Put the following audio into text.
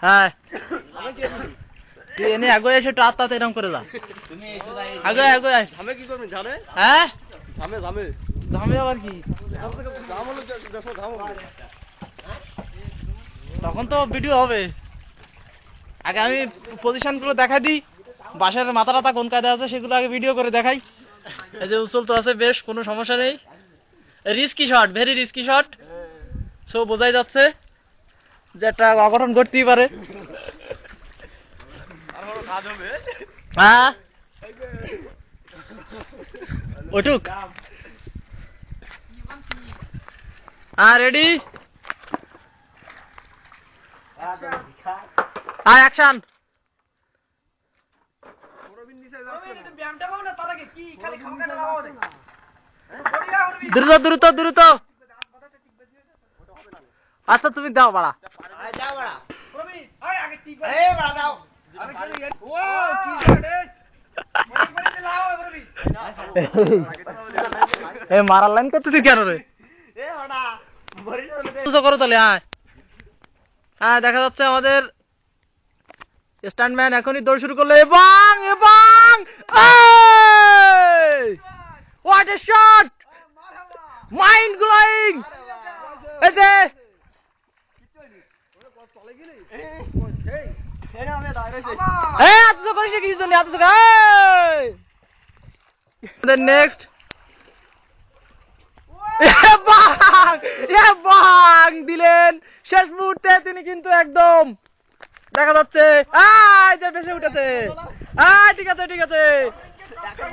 হ্যাঁ তুই এনে আগে এসে একটু আত্মাতে এরকম করে যা আগে আগে ঝামে কি করবেন জানে? হ্যাঁ ঝামে ঝামে ঝামে আবার কি ঝাম হলো দেখো ঝাম হবে। তখন তো ভিডিও হবে। আগে আমি পজিশন গুলো দেখাই দিই, বাঁশের মাথা টাথা কোন কায়দা আছে সেগুলো আগে ভিডিও করে দেখাই। এই যে উচল তো আছে বেশ, কোনো সমস্যা নেই। Risky shot, very risky shot. So বোঝাই যাচ্ছে যে একটা অঘটন ঘটতেই পারে। আর বড় কাজ হবে। হ্যাঁ ওটুক। হ্যাঁ রেডি, হ্যাঁ অ্যাকশন। দ্রুত দ্রুত দ্রুত। আচ্ছা তুমি দাও বাড়া। এ মারার লাইন করতেছিস কেন রে? করো তাহলে। হ্যাঁ হ্যাঁ দেখা যাচ্ছে আমাদের স্ট্যান্ডম্যান এখনই দৌড় শুরু করলো এবং এবং what a shot, mind blowing. এই যে এত করিস না কিছু জন্য, এত নেক্সট বাং দিলেন শেষ মুহূর্তে তিনি, কিন্তু একদম দেখা যাচ্ছে যে ভেসে উঠেছে। ঠিক আছে ঠিক আছে।